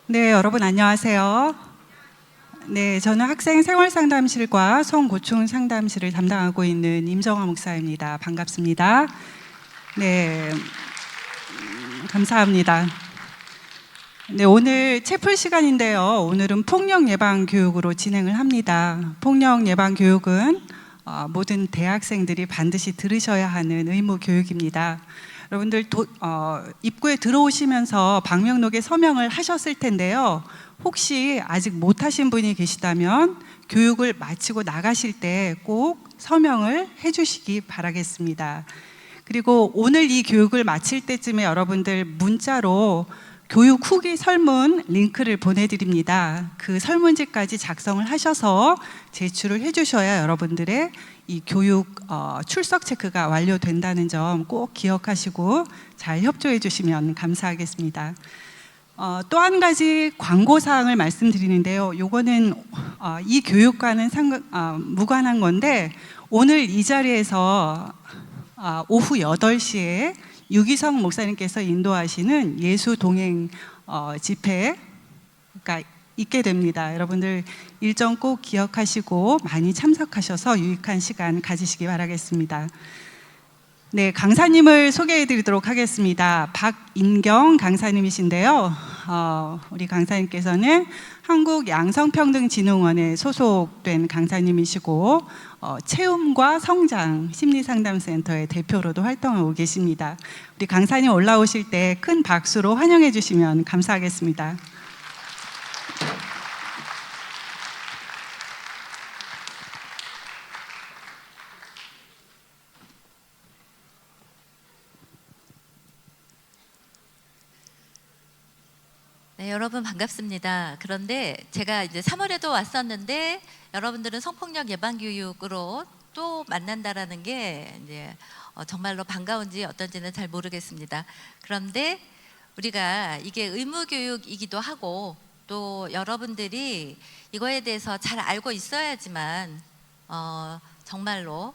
네, 여러분 안녕하세요. 네, 저는 학생 생활 상담실과 성고충 상담실을 담당하고 있는 임정화 목사입니다. 반갑습니다. 네, 감사합니다. 네, 오늘 채플 시간인데요. 오늘은 폭력 예방 교육으로 진행을 합니다. 폭력 예방 교육은 모든 대학생들이 반드시 들으셔야 하는 의무 교육입니다. 여러분들 입구에 들어오시면서 방명록에 서명을 하셨을 텐데요. 혹시 아직 못하신 분이 계시다면 교육을 마치고 나가실 때 꼭 서명을 해주시기 바라겠습니다. 그리고 오늘 이 교육을 마칠 때쯤에 여러분들 문자로 교육 후기 설문 링크를 보내드립니다. 그 설문지까지 작성을 하셔서 제출을 해주셔야 여러분들의 이 교육 출석 체크가 완료된다는 점 꼭 기억하시고 잘 협조해 주시면 감사하겠습니다. 또 한 가지 광고사항을 말씀드리는데요. 요거는 이 교육과는 무관한 건데, 오늘 이 자리에서 오후 8시에 유기성 목사님께서 인도하시는 예수 동행 집회가 있게 됩니다. 여러분들 일정 꼭 기억하시고 많이 참석하셔서 유익한 시간 가지시기 바라겠습니다. 네, 강사님을 소개해 드리도록 하겠습니다. 박인경 강사님이신데요. 우리 강사님께서는 한국양성평등진흥원에 소속된 강사님이시고 체험과 성장 심리상담센터의 대표로도 활동하고 계십니다. 우리 강사님 올라오실 때 큰 박수로 환영해 주시면 감사하겠습니다. 네, 여러분 반갑습니다. 그런데 제가 이제 3월에도 왔었는데 여러분들은 성폭력 예방 교육으로 또 만난다라는 게 이제 정말로 반가운지 어떤지는 잘 모르겠습니다. 그런데 우리가 이게 의무 교육이기도 하고 또 여러분들이 이거에 대해서 잘 알고 있어야지만 정말로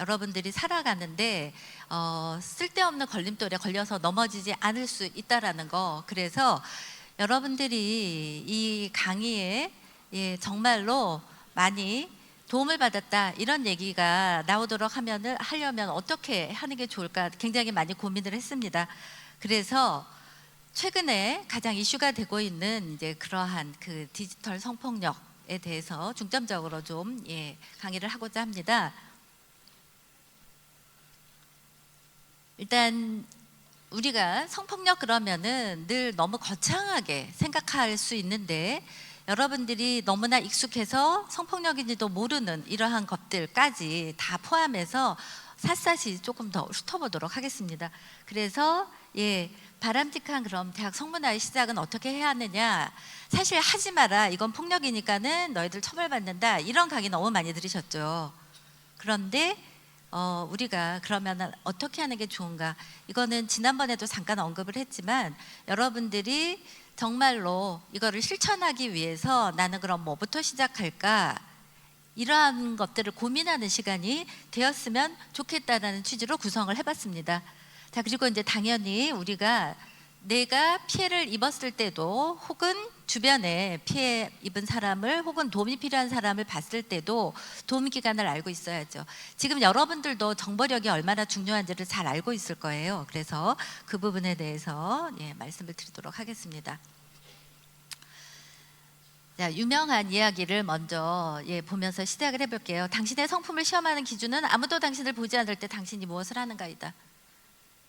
여러분들이 살아가는데 쓸데없는 걸림돌에 걸려서 넘어지지 않을 수 있다라는 거. 그래서 여러분들이 이 강의에 정말로 많이 도움을 받았다 이런 얘기가 나오도록 하려면 어떻게 하는 게 좋을까 굉장히 많이 고민을 했습니다. 그래서 최근에 가장 이슈가 되고 있는 이제 그러한 그 디지털 성폭력에 대해서 중점적으로 좀 강의를 하고자 합니다. 일단 우리가 성폭력 그러면은 늘 너무 거창하게 생각할 수 있는데, 여러분들이 너무나 익숙해서 성폭력인지도 모르는 이러한 것들까지 다 포함해서 샅샅이 조금 더 훑어보도록 하겠습니다. 그래서 바람직한 그럼 대학 성문화의 시작은 어떻게 해야 하느냐, 사실 하지 마라, 이건 폭력이니까는 너희들 처벌받는다, 이런 강의 너무 많이 들으셨죠. 그런데 우리가 그러면 어떻게 하는 게 좋은가? 이거는 지난번에도 잠깐 언급을 했지만, 여러분들이 정말로 이거를 실천하기 위해서 나는 그럼 뭐부터 시작할까? 이러한 것들을 고민하는 시간이 되었으면 좋겠다라는 취지로 구성을 해봤습니다. 자, 그리고 이제 당연히 우리가 내가 피해를 입었을 때도, 혹은 주변에 피해 입은 사람을, 혹은 도움이 필요한 사람을 봤을 때도 도움기관을 알고 있어야죠. 지금 여러분들도 정보력이 얼마나 중요한지를 잘 알고 있을 거예요. 그래서 그 부분에 대해서 말씀을 드리도록 하겠습니다. 자, 유명한 이야기를 먼저 보면서 시작을 해볼게요. 당신의 성품을 시험하는 기준은 아무도 당신을 보지 않을 때 당신이 무엇을 하는가이다.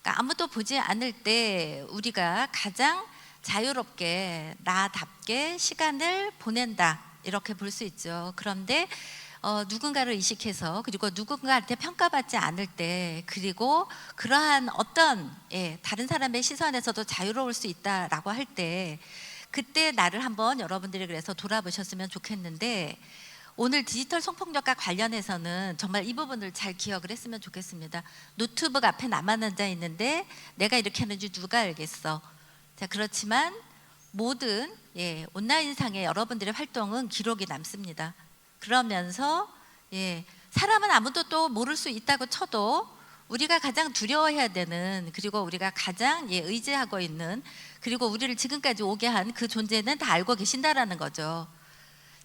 그러니까 아무도 보지 않을 때 우리가 가장 자유롭게 나답게 시간을 보낸다, 이렇게 볼 수 있죠. 그런데 누군가를 의식해서, 그리고 누군가한테 평가받지 않을 때, 그리고 그러한 어떤 다른 사람의 시선에서도 자유로울 수 있다라고 할 때, 그때 나를 한번 여러분들이 그래서 돌아보셨으면 좋겠는데, 오늘 디지털 성폭력과 관련해서는 정말 이 부분을 잘 기억을 했으면 좋겠습니다. 노트북 앞에 나만 앉아 있는데 내가 이렇게 하는지 누가 알겠어. 자, 그렇지만 모든 온라인상의 여러분들의 활동은 기록이 남습니다. 그러면서 사람은 아무도 또 모를 수 있다고 쳐도 우리가 가장 두려워해야 되는, 그리고 우리가 가장 의지하고 있는, 그리고 우리를 지금까지 오게 한 그 존재는 다 알고 계신다라는 거죠.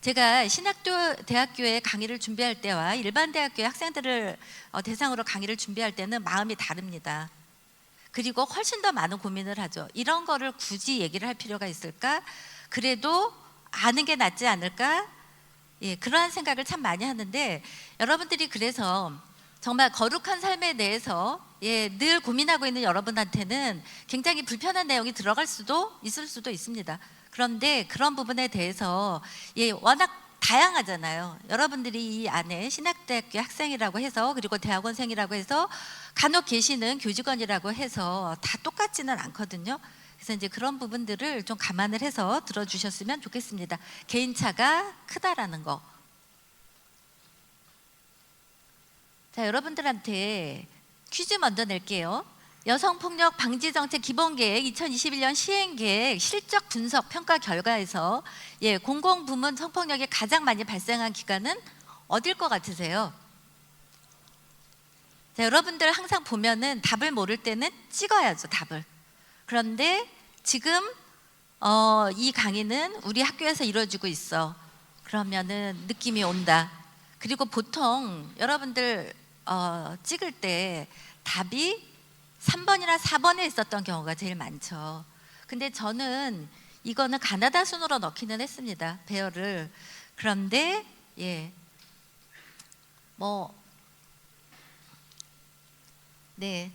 제가 신학대학교에 강의를 준비할 때와 일반 대학교의 학생들을 대상으로 강의를 준비할 때는 마음이 다릅니다. 그리고 훨씬 더 많은 고민을 하죠. 이런 거를 굳이 얘기를 할 필요가 있을까? 그래도 아는 게 낫지 않을까? 그러한 생각을 참 많이 하는데, 여러분들이 그래서 정말 거룩한 삶에 대해서 늘 고민하고 있는 여러분한테는 굉장히 불편한 내용이 들어갈 수도 있을 수도 있습니다. 그런데 그런 부분에 대해서 워낙 다양하잖아요. 여러분들이 이 안에 신학대학교 학생이라고 해서, 그리고 대학원생이라고 해서, 간혹 계시는 교직원이라고 해서 다 똑같지는 않거든요. 그래서 이제 그런 부분들을 좀 감안을 해서 들어주셨으면 좋겠습니다. 개인차가 크다라는 거. 자, 여러분들한테 퀴즈 먼저 낼게요. 여성폭력 방지정책 기본계획 2021년 시행계획 실적 분석 평가 결과에서 공공부문 성폭력이 가장 많이 발생한 기관은 어딜 것 같으세요? 자, 여러분들 항상 보면은 답을 모를 때는 찍어야죠, 답을. 그런데 지금 이 강의는 우리 학교에서 이루어지고 있어. 그러면은 느낌이 온다. 그리고 보통 여러분들 찍을 때 답이 3번이나 4번에 있었던 경우가 제일 많죠. 근데 저는 이거는 가나다 순으로 넣기는 했습니다, 배열을. 그런데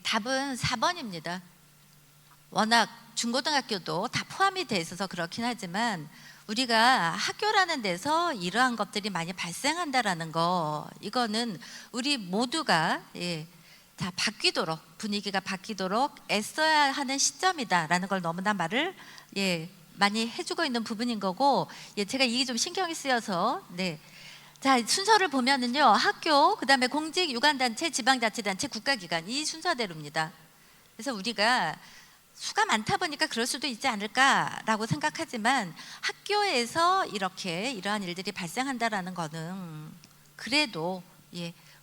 답은 4번입니다. 워낙 중고등학교도 다 포함이 돼 있어서 그렇긴 하지만, 우리가 학교라는 데서 이러한 것들이 많이 발생한다라는 거, 이거는 우리 모두가 바뀌도록, 분위기가 바뀌도록 애써야 하는 시점이다라는 걸 너무나 말을 많이 해주고 있는 부분인 거고, 제가 이게 좀 신경이 쓰여서 자, 순서를 보면은요, 학교, 그다음에 공직, 유관단체, 지방자치단체, 국가기관, 이 순서대로입니다. 그래서 우리가 수가 많다 보니까 그럴 수도 있지 않을까라고 생각하지만, 학교에서 이러한 일들이 발생한다라는 거는 그래도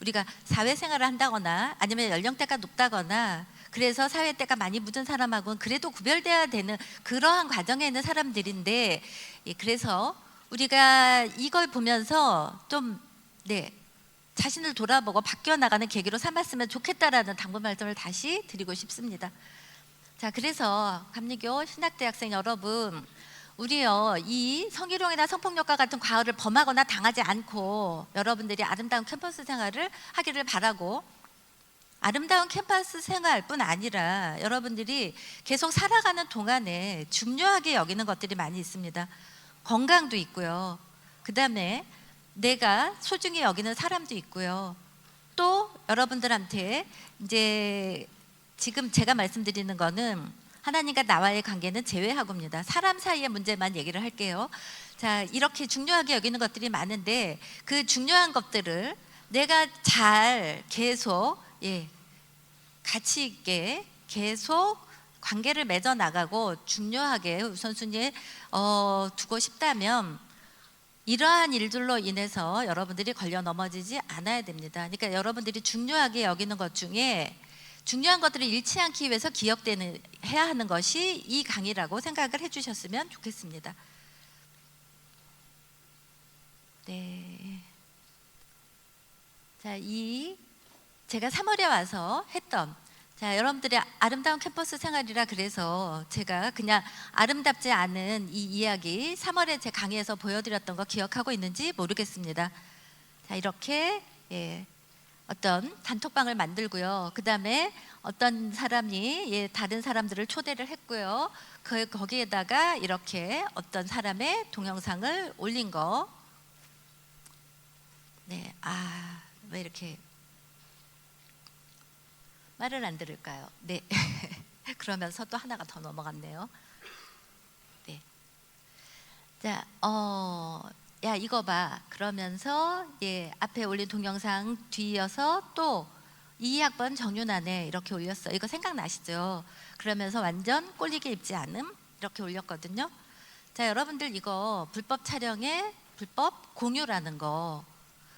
우리가 사회생활을 한다거나 아니면 연령대가 높다거나 그래서 사회때가 많이 묻은 사람하고는 그래도 구별돼야 되는 그러한 과정에 있는 사람들인데, 그래서 우리가 이걸 보면서 좀 자신을 돌아보고 바뀌어 나가는 계기로 삼았으면 좋겠다라는 당부 말씀을 다시 드리고 싶습니다. 자, 그래서 감리교 신학대학생 여러분, 우리요 이 성희롱이나 성폭력과 같은 과오를 범하거나 당하지 않고 여러분들이 아름다운 캠퍼스 생활을 하기를 바라고, 아름다운 캠퍼스 생활뿐 아니라 여러분들이 계속 살아가는 동안에 중요하게 여기는 것들이 많이 있습니다. 건강도 있고요. 그 다음에 내가 소중히 여기는 사람도 있고요. 또 여러분들한테 이제 지금 제가 말씀드리는 거는 하나님과 나와의 관계는 제외하고입니다. 사람 사이의 문제만 얘기를 할게요. 자, 이렇게 중요하게 여기는 것들이 많은데, 그 중요한 것들을 내가 잘 계속 가치 있게 계속 관계를 맺어 나가고 중요하게 우선순위에 두고 싶다면, 이러한 일들로 인해서 여러분들이 걸려 넘어지지 않아야 됩니다. 그러니까 여러분들이 중요하게 여기는 것 중에 중요한 것들을 잃지 않기 위해서 해야 하는 것이 이 강의라고 생각을 해주셨으면 좋겠습니다. 자, 제가 3월에 와서 했던, 자, 여러분들의 아름다운 캠퍼스 생활이라 그래서 제가 그냥 아름답지 않은 이 이야기 3월에 제 강의에서 보여드렸던 거 기억하고 있는지 모르겠습니다. 자, 이렇게 어떤 단톡방을 만들고요. 그 다음에 어떤 사람이 다른 사람들을 초대를 했고요. 거기에다가 이렇게 어떤 사람의 동영상을 올린 거. 왜 이렇게 말을 안 들을까요? 그러면서 또 하나가 더 넘어갔네요. 자, 야 이거 봐. 그러면서 앞에 올린 동영상 뒤이어서 또 2학번 정윤아네 이렇게 올렸어요. 이거 생각나시죠? 그러면서 완전 꼴리게 입지 않음 이렇게 올렸거든요. 자, 여러분들 이거 불법 촬영에 불법 공유라는 거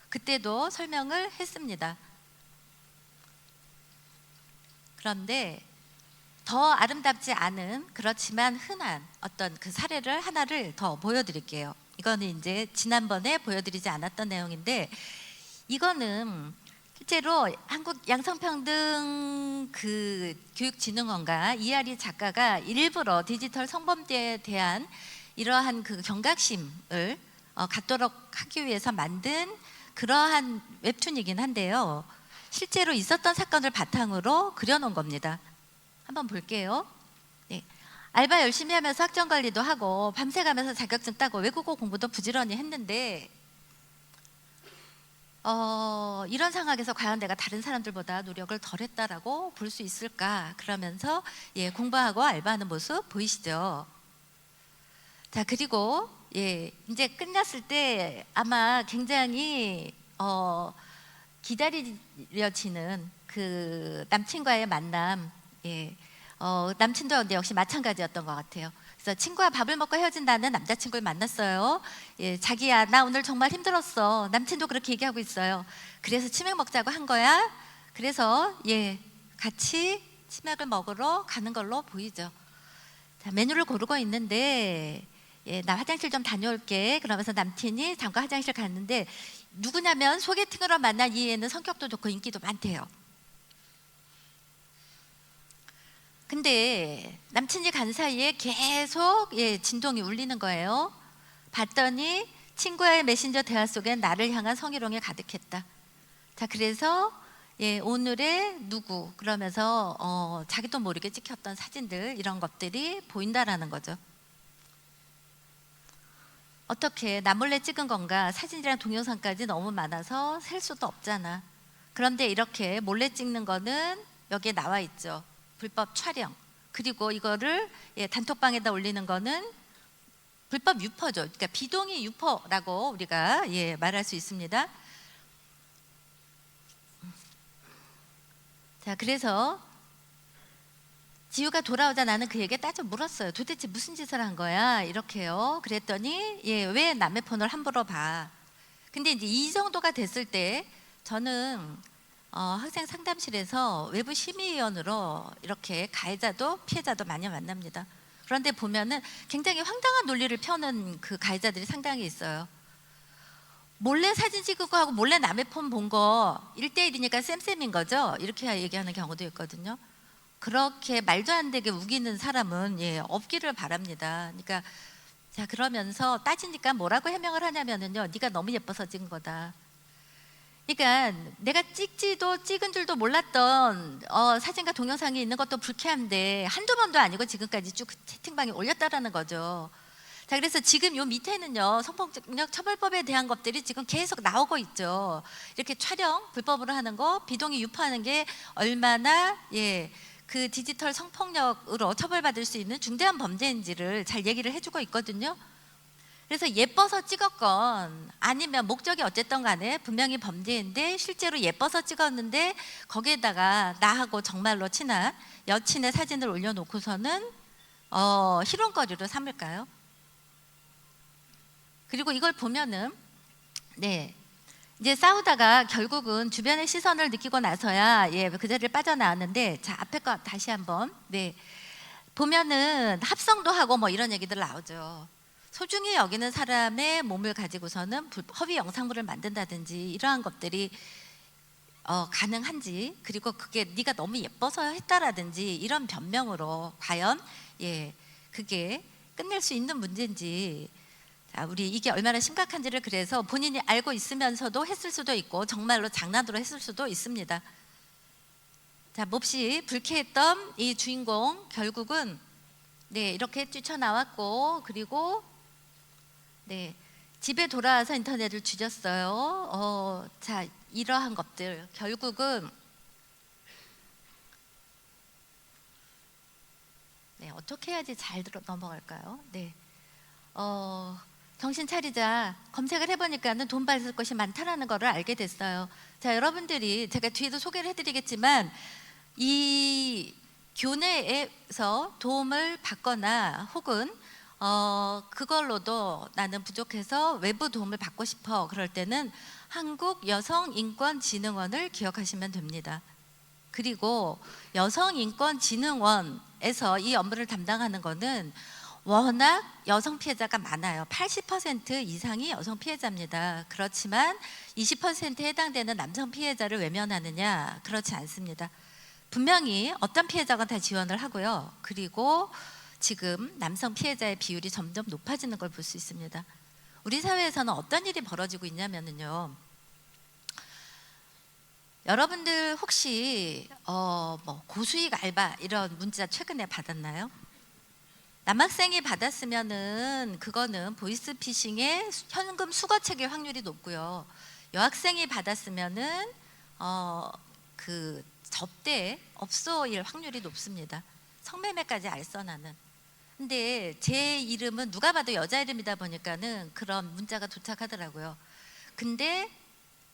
그때도 설명을 했습니다. 그런데 더 아름답지 않은 그렇지만 흔한 어떤 그 사례를 하나를 더 보여드릴게요. 이거는 이제 지난번에 보여드리지 않았던 내용인데, 이거는 실제로 한국 양성평등 그 교육진흥원과 이하리 작가가 일부러 디지털 성범죄에 대한 이러한 그 경각심을 갖도록 하기 위해서 만든 그러한 웹툰이긴 한데요. 실제로 있었던 사건을 바탕으로 그려놓은 겁니다. 한번 볼게요. 네. 알바 열심히 하면서 학점 관리도 하고 밤새 가면서 자격증 따고 외국어 공부도 부지런히 했는데 이런 상황에서 과연 내가 다른 사람들보다 노력을 덜 했다라고 볼 수 있을까? 그러면서 공부하고 알바하는 모습 보이시죠? 자, 그리고 이제 끝났을 때 아마 굉장히 기다려지는 그 남친과의 만남, 남친도 근데 역시 마찬가지였던 것 같아요. 그래서 친구와 밥을 먹고 헤어진다는 남자친구를 만났어요. 자기야, 나 오늘 정말 힘들었어. 남친도 그렇게 얘기하고 있어요. 그래서 치맥 먹자고 한 거야. 그래서 같이 치맥을 먹으러 가는 걸로 보이죠. 자, 메뉴를 고르고 있는데 나 화장실 좀 다녀올게. 그러면서 남친이 잠깐 화장실 갔는데, 누구냐면 소개팅으로 만난 이 애는 성격도 좋고 인기도 많대요. 근데 남친이 간 사이에 계속 진동이 울리는 거예요. 봤더니 친구와의 메신저 대화 속엔 나를 향한 성희롱이 가득했다. 자, 그래서 오늘의 누구 그러면서 자기도 모르게 찍혔던 사진들, 이런 것들이 보인다라는 거죠. 어떻게 나 몰래 찍은 건가? 사진이랑 동영상까지 너무 많아서 셀 수도 없잖아. 그런데 이렇게 몰래 찍는 거는 여기에 나와 있죠. 불법 촬영. 그리고 이거를 단톡방에다 올리는 거는 불법 유포죠. 그러니까 비동의 유포라고 우리가 말할 수 있습니다. 자, 그래서 지우가 돌아오자 나는 그에게 따져 물었어요. 도대체 무슨 짓을 한 거야? 이렇게요. 그랬더니 왜 남의 폰을 함부로 봐? 근데 이제 이 정도가 됐을 때 저는 학생 상담실에서 외부 심의위원으로 이렇게 가해자도 피해자도 많이 만납니다. 그런데 보면은 굉장히 황당한 논리를 펴는 그 가해자들이 상당히 있어요. 몰래 사진 찍은 거하고 몰래 남의 폰 본 거 1대1이니까 쌤쌤인 거죠? 이렇게 얘기하는 경우도 있거든요. 그렇게 말도 안 되게 우기는 사람은 없기를 바랍니다. 그러니까 자, 그러면서 따지니까 뭐라고 해명을 하냐면은요, 네가 너무 예뻐서 찍은 거다. 그러니까 내가 찍은 줄도 몰랐던 사진과 동영상이 있는 것도 불쾌한데 한두 번도 아니고 지금까지 쭉 채팅방에 올렸다라는 거죠. 자, 그래서 지금 요 밑에는요, 성폭력 처벌법에 대한 것들이 지금 계속 나오고 있죠. 이렇게 촬영 불법으로 하는 거, 비동의 유포하는 게 얼마나 그 디지털 성폭력으로 처벌받을 수 있는 중대한 범죄인지를 잘 얘기를 해주고 있거든요. 그래서 예뻐서 찍었건 아니면 목적이 어쨌든 간에 분명히 범죄인데 실제로 예뻐서 찍었는데 거기에다가 나하고 정말로 친한 여친의 사진을 올려놓고서는 희롱거리로 삼을까요? 그리고 이걸 보면은 이제 싸우다가 결국은 주변의 시선을 느끼고 나서야 그 자리를 빠져나왔는데, 자, 앞에 거 다시 한번 보면은 합성도 하고 뭐 이런 얘기들 나오죠. 소중히 여기는 사람의 몸을 가지고서는 허위 영상물을 만든다든지 이러한 것들이 가능한지, 그리고 그게 네가 너무 예뻐서 했다라든지 이런 변명으로 과연 그게 끝낼 수 있는 문제인지, 자, 우리 이게 얼마나 심각한지를 그래서 본인이 알고 있으면서도 했을 수도 있고 정말로 장난으로 했을 수도 있습니다. 자, 몹시 불쾌했던 이 주인공 결국은 이렇게 뛰쳐나왔고, 그리고 집에 돌아와서 인터넷을 뒤졌어요. 자, 이러한 것들 결국은 어떻게 해야지 잘 넘어갈까요? 정신 차리자. 검색을 해보니까는 돈 받을 것이 많다라는 것을 알게 됐어요. 자, 여러분들이 제가 뒤에도 소개를 해드리겠지만 이 교내에서 도움을 받거나 혹은 그걸로도 나는 부족해서 외부 도움을 받고 싶어, 그럴 때는 한국여성인권진흥원을 기억하시면 됩니다. 그리고 여성인권진흥원에서 이 업무를 담당하는 거는 워낙 여성 피해자가 많아요. 80% 이상이 여성 피해자입니다. 그렇지만 20%에 해당되는 남성 피해자를 외면하느냐? 그렇지 않습니다. 분명히 어떤 피해자가 다 지원을 하고요. 그리고 지금 남성 피해자의 비율이 점점 높아지는 걸 볼 수 있습니다. 우리 사회에서는 어떤 일이 벌어지고 있냐면요. 여러분들 혹시 뭐 고수익 알바 이런 문자 최근에 받았나요? 남학생이 받았으면은 그거는 보이스피싱의 현금 수거책일 확률이 높고요. 여학생이 받았으면은 그 접대에 업소일 확률이 높습니다. 성매매까지 알선하는. 근데 제 이름은 누가 봐도 여자 이름이다 보니까는 그런 문자가 도착하더라고요. 근데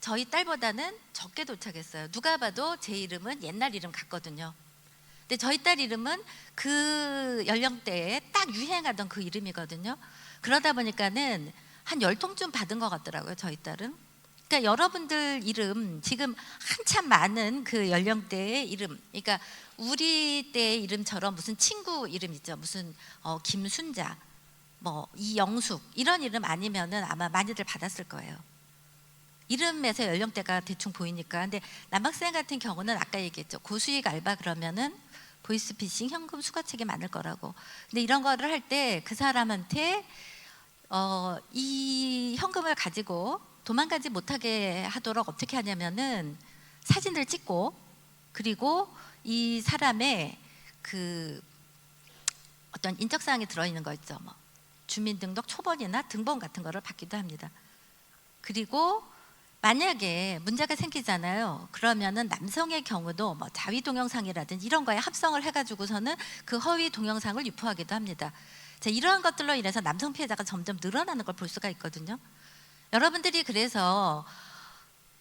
저희 딸보다는 적게 도착했어요. 누가 봐도 제 이름은 옛날 이름 같거든요. 근데 저희 딸 이름은 그 연령대에 딱 유행하던 그 이름이거든요. 그러다 보니까는 한 10통쯤 받은 것 같더라고요, 저희 딸은. 그러니까 여러분들 이름 지금 한참 많은 그 연령대의 이름, 그러니까 우리 때의 이름처럼 무슨 친구 이름 있죠, 무슨 김순자, 뭐 이영숙 이런 이름 아니면은 아마 많이들 받았을 거예요. 이름에서 연령대가 대충 보이니까. 근데 남학생 같은 경우는 아까 얘기했죠, 고수익 알바 그러면은 보이스피싱 현금 수거책이 많을 거라고. 근데 이런 거를 할 때 그 사람한테 이 현금을 가지고 도망가지 못하게 하도록 어떻게 하냐면은 사진을 찍고, 그리고 이 사람의 그 어떤 인적사항이 들어있는 거 있죠, 뭐 주민등록 초본이나 등본 같은 거를 받기도 합니다. 그리고 만약에 문제가 생기잖아요. 그러면은 남성의 경우도 뭐 자위 동영상이라든지 이런 거에 합성을 해가지고서는 그 허위 동영상을 유포하기도 합니다. 자, 이러한 것들로 인해서 남성 피해자가 점점 늘어나는 걸 볼 수가 있거든요. 여러분들이 그래서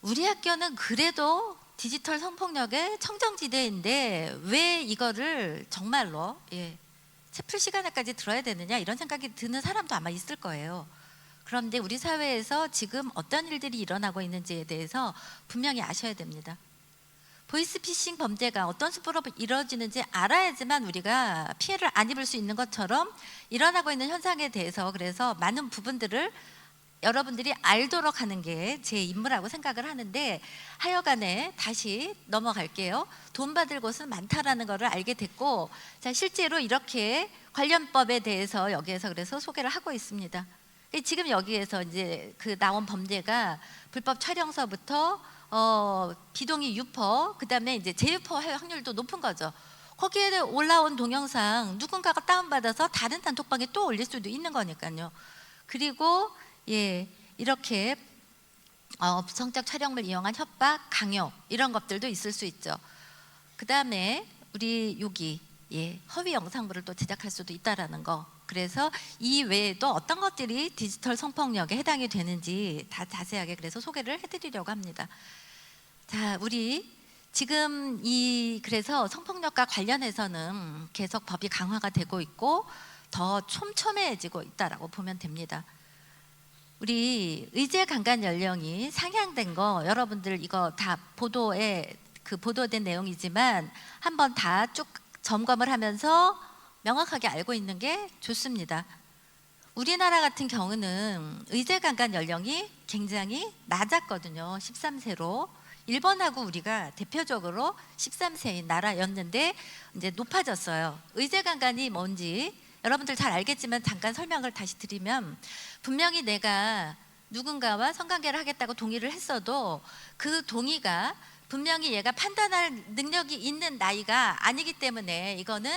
우리 학교는 그래도 디지털 성폭력의 청정지대인데 왜 이거를 정말로 채플 시간에까지 들어야 되느냐 이런 생각이 드는 사람도 아마 있을 거예요. 그런데 우리 사회에서 지금 어떤 일들이 일어나고 있는지에 대해서 분명히 아셔야 됩니다. 보이스피싱 범죄가 어떤 수법으로 이루어지는지 알아야지만 우리가 피해를 안 입을 수 있는 것처럼 일어나고 있는 현상에 대해서 그래서 많은 부분들을 여러분들이 알도록 하는 게 제 임무라고 생각을 하는데, 하여간에 다시 넘어갈게요. 돈 받을 곳은 많다라는 것을 알게 됐고, 자, 실제로 이렇게 관련법에 대해서 여기에서 그래서 소개를 하고 있습니다. 지금 여기에서 이제 그 나온 범죄가 불법 촬영서부터 비동의 유포, 그다음에 이제 재유포 확률도 높은 거죠. 거기에 올라온 동영상 누군가가 다운받아서 다른 단톡방에 또 올릴 수도 있는 거니까요. 그리고 이렇게 성적 촬영물 이용한 협박, 강요 이런 것들도 있을 수 있죠. 그다음에 우리 여기 허위 영상물을 또 제작할 수도 있다라는 거. 그래서 이 외에도 어떤 것들이 디지털 성폭력에 해당이 되는지 다 자세하게 그래서 소개를 해드리려고 합니다. 자, 우리 지금 그래서 성폭력과 관련해서는 계속 법이 강화가 되고 있고 더 촘촘해지고 있다라고 보면 됩니다. 우리 의제 강간 연령이 상향된 거 여러분들 이거 다 보도된 내용이지만 한번 다 쭉 점검을 하면서 명확하게 알고 있는 게 좋습니다. 우리나라 같은 경우는 의제 강간 연령이 굉장히 낮았거든요. 13세로. 일본하고 우리가 대표적으로 13세인 나라였는데 이제 높아졌어요. 의제 강간이 뭔지 여러분들 잘 알겠지만 잠깐 설명을 다시 드리면, 분명히 내가 누군가와 성관계를 하겠다고 동의를 했어도 그 동의가 분명히 얘가 판단할 능력이 있는 나이가 아니기 때문에 이거는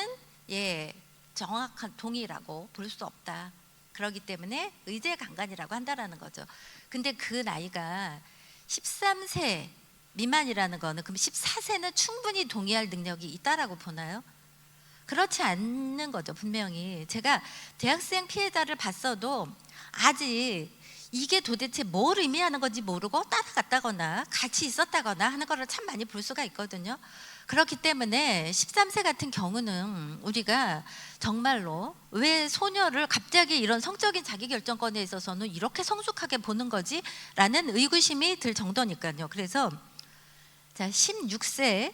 정확한 동의라고 볼 수 없다. 그렇기 때문에 의제 강간이라고 한다라는 거죠. 근데 그 나이가 13세 미만이라는 거는 그럼 14세는 충분히 동의할 능력이 있다라고 보나요? 그렇지 않는 거죠. 분명히 제가 대학생 피해자를 봤어도 아직 이게 도대체 뭘 의미하는 건지 모르고 따라갔다거나 같이 있었다거나 하는 거를 참 많이 볼 수가 있거든요. 그렇기 때문에 13세 같은 경우는 우리가 정말로 왜 소녀를 갑자기 이런 성적인 자기결정권에 있어서는 이렇게 성숙하게 보는 거지? 라는 의구심이 들 정도니까요. 그래서 자, 16세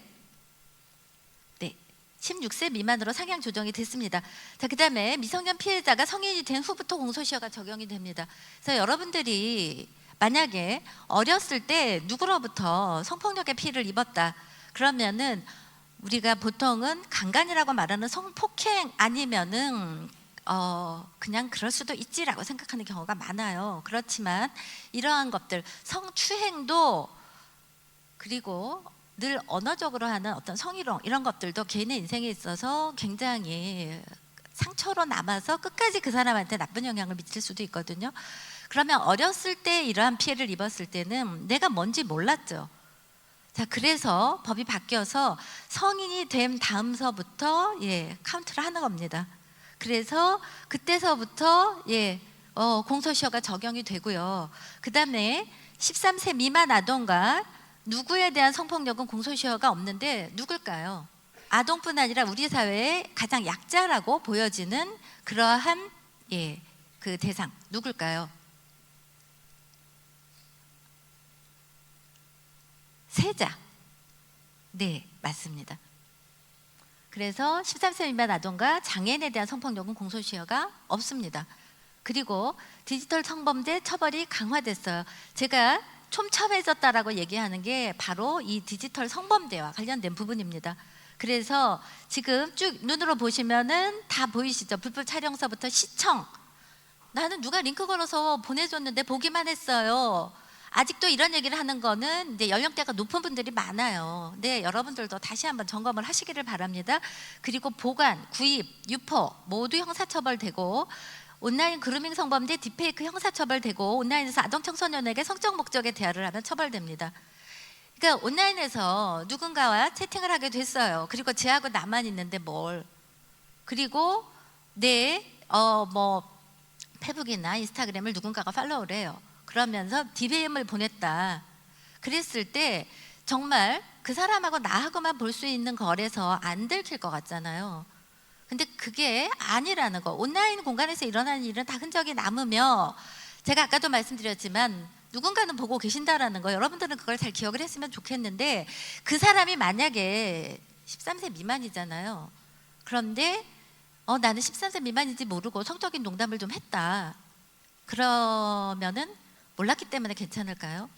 16세 미만으로 상향 조정이 됐습니다. 자, 그다음에 미성년 피해자가 성인이 된 후부터 공소시효가 적용이 됩니다. 그래서 여러분들이 만약에 어렸을 때 누구로부터 성폭력의 피해를 입었다 그러면은 우리가 보통은 강간이라고 말하는 성폭행 아니면은 그냥 그럴 수도 있지라고 생각하는 경우가 많아요. 그렇지만 이러한 것들, 성추행도 그리고 늘 언어적으로 하는 어떤 성희롱 이런 것들도 개인의 인생에 있어서 굉장히 상처로 남아서 끝까지 그 사람한테 나쁜 영향을 미칠 수도 있거든요. 그러면 어렸을 때 이러한 피해를 입었을 때는 내가 뭔지 몰랐죠. 자, 그래서 법이 바뀌어서 성인이 된 다음서부터 카운트를 하는 겁니다. 그래서 그때서부터 공소시효가 적용이 되고요. 그 다음에 13세 미만 아동과 누구에 대한 성폭력은 공소시효가 없는데 누굴까요? 아동뿐 아니라 우리 사회의 가장 약자라고 보여지는 그러한 그 대상 누굴까요? 세자. 네, 맞습니다. 그래서 13세 미만 아동과 장애인에 대한 성폭력은 공소시효가 없습니다. 그리고 디지털 성범죄 처벌이 강화됐어요. 제가 촘촘해졌다라고 얘기하는 게 바로 이 디지털 성범죄와 관련된 부분입니다. 그래서 지금 쭉 눈으로 보시면은 다 보이시죠? 불법 촬영서부터 시청. 나는 누가 링크 걸어서 보내줬는데 보기만 했어요. 아직도 이런 얘기를 하는 거는 이제 연령대가 높은 분들이 많아요. 네, 여러분들도 다시 한번 점검을 하시기를 바랍니다. 그리고 보관, 구입, 유포 모두 형사처벌되고 온라인 그루밍 성범죄 딥페이크 형사처벌되고 온라인에서 아동 청소년에게 성적 목적의 대화를 하면 처벌됩니다. 그러니까 온라인에서 누군가와 채팅을 하게 됐어요. 그리고 쟤하고 나만 있는데 뭘? 그리고 페북이나 인스타그램을 누군가가 팔로우를 해요. 그러면서 DM을 보냈다. 그랬을 때 정말 그 사람하고 나하고만 볼 수 있는 거래서 안 들킬 것 같잖아요. 근데 그게 아니라는 거. 온라인 공간에서 일어나는 일은 다 흔적이 남으며 제가 아까도 말씀드렸지만 누군가는 보고 계신다라는 거 여러분들은 그걸 잘 기억을 했으면 좋겠는데 그 사람이 만약에 13세 미만이잖아요. 그런데 나는 13세 미만인지 모르고 성적인 농담을 좀 했다. 그러면은 몰랐기 때문에 괜찮을까요?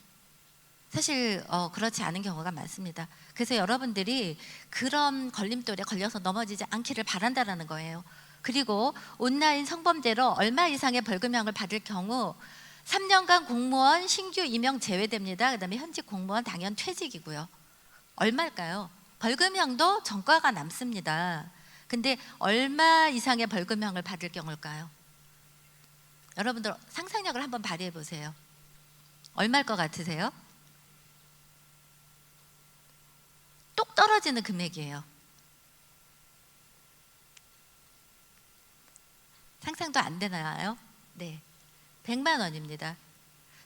사실 그렇지 않은 경우가 많습니다. 그래서 여러분들이 그런 걸림돌에 걸려서 넘어지지 않기를 바란다라는 거예요. 그리고 온라인 성범죄로 얼마 이상의 벌금형을 받을 경우 3년간 공무원 신규 임용 제외됩니다. 그다음에 현직 공무원 당연 퇴직이고요. 얼마일까요? 벌금형도 전과가 남습니다. 근데 얼마 이상의 벌금형을 받을 경우일까요? 여러분들 상상력을 한번 발휘해 보세요. 얼마일 것 같으세요? 똑 떨어지는 금액이에요. 상상도 안 되나요? 네, 100만 원입니다.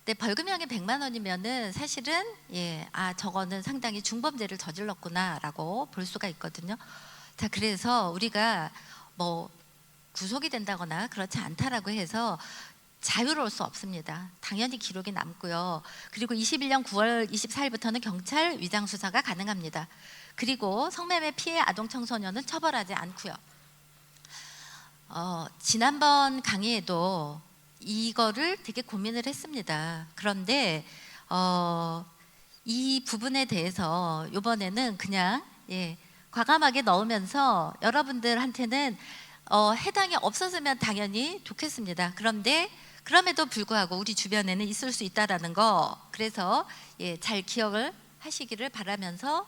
근데 벌금형이 100만 원이면은 사실은 저거는 상당히 중범죄를 저질렀구나라고 볼 수가 있거든요. 자, 그래서 우리가 구속이 된다거나 그렇지 않다라고 해서 자유로울 수 없습니다. 당연히 기록이 남고요. 그리고 21년 9월 24일부터는 경찰 위장 수사가 가능합니다. 그리고 성매매 피해 아동 청소년은 처벌하지 않고요. 지난번 강의에도 이거를 되게 고민을 했습니다. 그런데 이 부분에 대해서 이번에는 그냥 과감하게 넣으면서 여러분들한테는 해당이 없었으면 당연히 좋겠습니다. 그런데 그럼에도 불구하고 우리 주변에는 있을 수 있다라는 거, 그래서 잘 기억을 하시기를 바라면서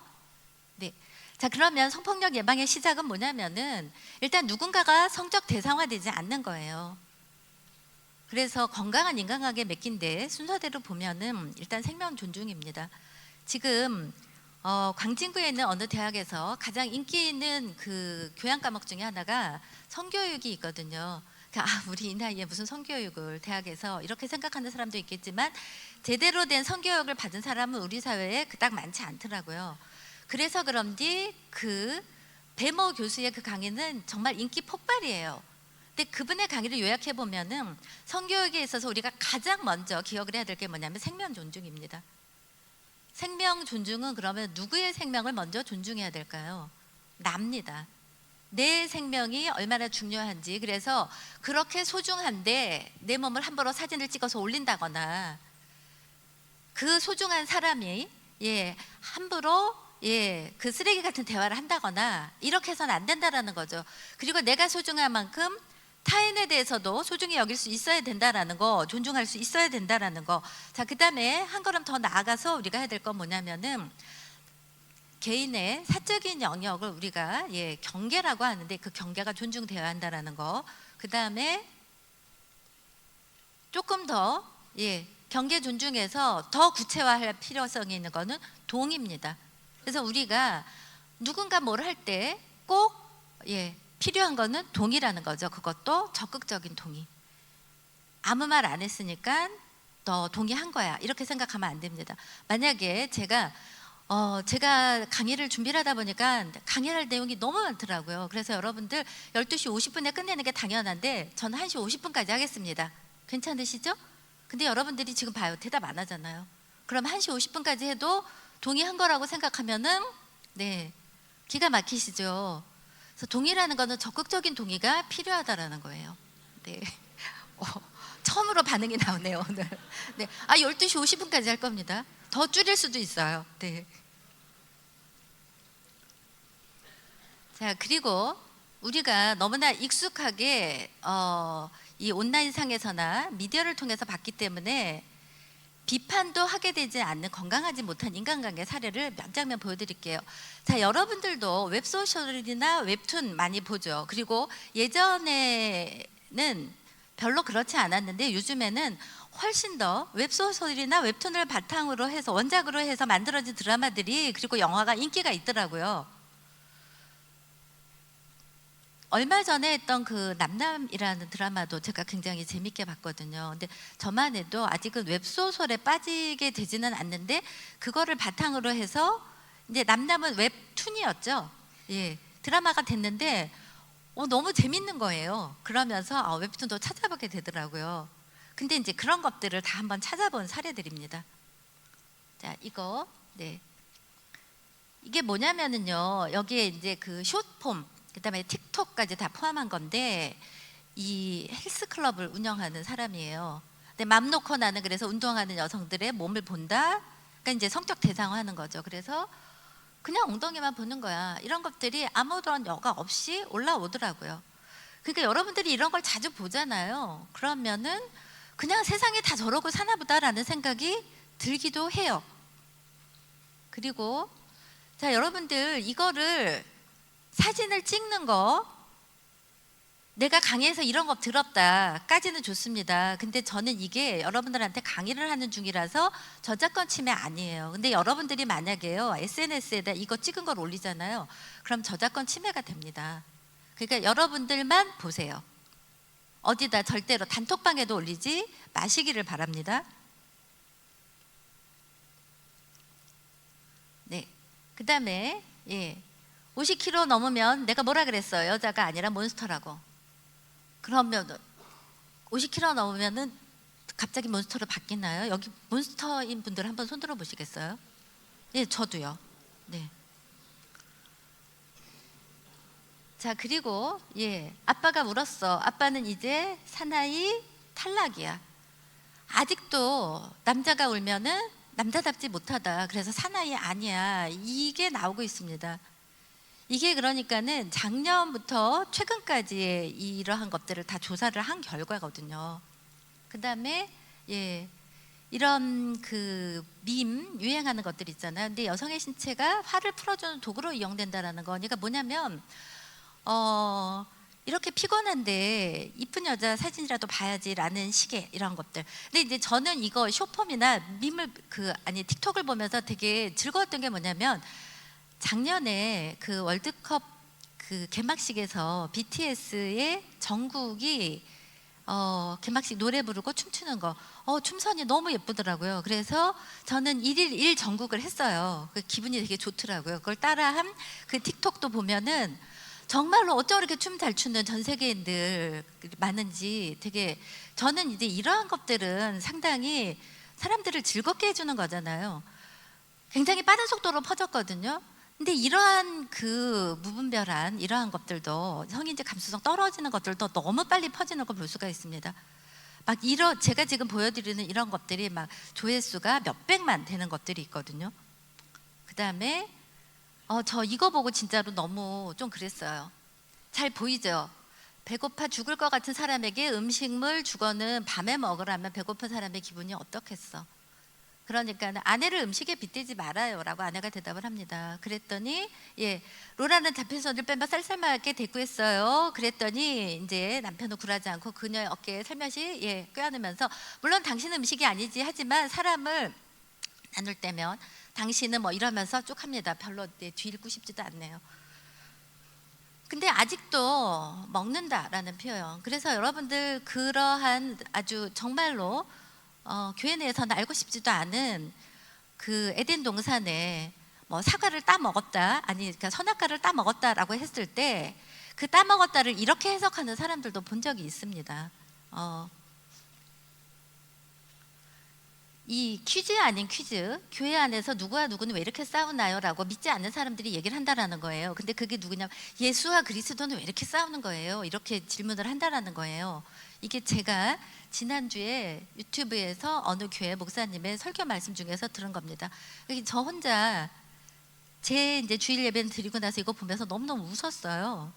자, 그러면 성폭력 예방의 시작은 뭐냐면은 일단 누군가가 성적 대상화되지 않는 거예요. 그래서 건강한 인간관계 맺긴데 순서대로 보면은 일단 생명 존중입니다. 지금 광진구에 있는 어느 대학에서 가장 인기 있는 그 교양 과목 중에 하나가 성교육이 있거든요. 우리 이 나이에 무슨 성교육을 대학에서 이렇게 생각하는 사람도 있겠지만 제대로 된 성교육을 받은 사람은 우리 사회에 그닥 많지 않더라고요. 그래서 그런지 그 배모 교수의 그 강의는 정말 인기 폭발이에요. 근데 그분의 강의를 요약해 보면은 성교육에 있어서 우리가 가장 먼저 기억을 해야 될 게 뭐냐면 생명 존중입니다. 생명 존중은 그러면 누구의 생명을 먼저 존중해야 될까요? 납니다. 내 생명이 얼마나 중요한지. 그래서 그렇게 소중한데 내 몸을 함부로 사진을 찍어서 올린다거나, 그 소중한 사람이 함부로 그 쓰레기 같은 대화를 한다거나 이렇게 해서는 안 된다라는 거죠. 그리고 내가 소중한 만큼 타인에 대해서도 소중히 여길 수 있어야 된다라는 거, 존중할 수 있어야 된다라는 거. 자, 그다음에 한 걸음 더 나아가서 우리가 해야 될 건 뭐냐면은, 개인의 사적인 영역을 우리가 경계라고 하는데, 그 경계가 존중되어야 한다라는 거. 그다음에 조금 더 경계 존중해서 더 구체화할 필요성이 있는 거는 동의입니다. 그래서 우리가 누군가 뭘 할 때 꼭 필요한 거는 동의라는 거죠. 그것도 적극적인 동의. 아무 말 안 했으니까 너 동의한 거야, 이렇게 생각하면 안 됩니다. 만약에 제가 강의를 준비를 하다 보니까 강의할 내용이 너무 많더라고요. 그래서 여러분들 12시 50분에 끝내는 게 당연한데 저는 1시 50분까지 하겠습니다. 괜찮으시죠? 근데 여러분들이 지금 봐요, 대답 안 하잖아요. 그럼 1시 50분까지 해도 동의한 거라고 생각하면은 기가 막히시죠? 그래서 동의라는 거는 적극적인 동의가 필요하다라는 거예요. 처음으로 반응이 나오네요, 오늘. 12시 50분까지 할 겁니다. 더 줄일 수도 있어요. 자, 그리고 우리가 너무나 익숙하게 이 온라인상에서나 미디어를 통해서 봤기 때문에 비판도 하게 되지 않는 건강하지 못한 인간관계 사례를 몇 장면 보여드릴게요. 자, 여러분들도 웹소설이나 웹툰 많이 보죠. 그리고 예전에는 별로 그렇지 않았는데 요즘에는 훨씬 더 웹소설이나 웹툰을 바탕으로 해서, 원작으로 해서 만들어진 드라마들이, 그리고 영화가 인기가 있더라고요. 얼마 전에 했던 그 남남이라는 드라마도 제가 굉장히 재밌게 봤거든요. 근데 저만 해도 아직은 웹소설에 빠지게 되지는 않는데, 그거를 바탕으로 해서 이제 남남은 웹툰이었죠. 드라마가 됐는데 너무 재밌는 거예요. 그러면서 웹툰도 찾아보게 되더라고요. 근데 이제 그런 것들을 다 한번 찾아본 사례들입니다. 자, 이거 이게 뭐냐면은요, 여기에 이제 그 숏폼, 그다음에 틱톡까지 다 포함한 건데, 이 헬스클럽을 운영하는 사람이에요. 근데 맘 놓고 나는, 그래서 운동하는 여성들의 몸을 본다. 그러니까 이제 성적 대상화하는 거죠. 그래서 그냥 엉덩이만 보는 거야. 이런 것들이 아무런 여과 없이 올라오더라고요. 그러니까 여러분들이 이런 걸 자주 보잖아요. 그러면은 그냥 세상에 다 저러고 사나 보다라는 생각이 들기도 해요. 그리고 자, 여러분들 이거를, 사진을 찍는 거, 내가 강의에서 이런 거 들었다까지는 좋습니다. 근데 저는 이게 여러분들한테 강의를 하는 중이라서 저작권 침해 아니에요. 근데 여러분들이 만약에요, SNS에다 이거 찍은 걸 올리잖아요. 그럼 저작권 침해가 됩니다. 그러니까 여러분들만 보세요. 어디다 절대로 단톡방에도 올리지 마시기를 바랍니다. 그 다음에 50kg 넘으면, 내가 뭐라 그랬어요? 여자가 아니라 몬스터라고. 그러면 50kg 넘으면은 갑자기 몬스터로 바뀌나요? 여기 몬스터인 분들 한번 손 들어 보시겠어요? 저도요. 자, 그리고 아빠가 울었어. 아빠는 이제 사나이 탈락이야. 아직도 남자가 울면은 남자답지 못하다, 그래서 사나이 아니야, 이게 나오고 있습니다. 이게 그러니까는 작년부터 최근까지의 이러한 것들을 다 조사를 한 결과거든요. 그 다음에 이런 그 밈 유행하는 것들 있잖아요. 근데 여성의 신체가 화를 풀어주는 도구로 이용된다라는 거니까 뭐냐면, 이렇게 피곤한데 이쁜 여자 사진이라도 봐야지라는 식의 이런 것들. 근데 이제 저는 이거 숏폼이나 밈을 틱톡을 보면서 되게 즐거웠던 게 뭐냐면, 작년에 그 월드컵 그 개막식에서 BTS의 정국이 개막식 노래 부르고 춤추는 거, 춤선이 너무 예쁘더라고요. 그래서 저는 1일 1 정국을 했어요. 그 기분이 되게 좋더라고요. 그걸 따라한 그 틱톡도 보면은 정말로 어쩜 이렇게 춤 잘 추는 전 세계인들 많은지, 되게, 저는 이제 이러한 것들은 상당히 사람들을 즐겁게 해주는 거잖아요. 굉장히 빠른 속도로 퍼졌거든요. 근데 이러한 그 무분별한 이러한 것들도 성인지 감수성 떨어지는 것들도 너무 빨리 퍼지는 걸 볼 수가 있습니다. 막 제가 지금 보여드리는 이런 것들이 막 조회수가 몇백만 되는 것들이 있거든요. 그 다음에 저 이거 보고 진짜로 너무 좀 그랬어요. 잘 보이죠? 배고파 죽을 것 같은 사람에게 음식물 주거는 밤에 먹으라면 배고픈 사람의 기분이 어떻겠어? 그러니까 아내를 음식에 빗대지 말아요라고 아내가 대답을 합니다. 그랬더니 로라는 잡힌 손을 빼며 쌀쌀하게 대꾸했어요. 그랬더니 이제 남편은 굴하지 않고 그녀의 어깨에 살며시 껴안으면서 물론 당신은 음식이 아니지 하지만 사람을 나눌 때면 당신은 뭐 이러면서 쭉 합니다. 별로 뒤를 싶지도 않네요. 근데 아직도 먹는다라는 표현. 그래서 여러분들 그러한 아주 정말로 교회 내에서는 알고 싶지도 않은 그 에덴 동산에 뭐 사과를 따 먹었다, 아니 그러니까 선악과를 따 먹었다라고 했을 때 그 따 먹었다를 이렇게 해석하는 사람들도 본 적이 있습니다. 이 퀴즈 아닌 퀴즈, 교회 안에서 누구와 누구는 왜 이렇게 싸우나요? 라고 믿지 않는 사람들이 얘기를 한다라는 거예요. 근데 그게 누구냐면 예수와 그리스도는 왜 이렇게 싸우는 거예요? 이렇게 질문을 한다라는 거예요. 이게 제가 지난주에 유튜브에서 어느 교회 목사님의 설교 말씀 중에서 들은 겁니다. 저 혼자 제 이제 주일 예배를 드리고 나서 이거 보면서 너무너무 웃었어요.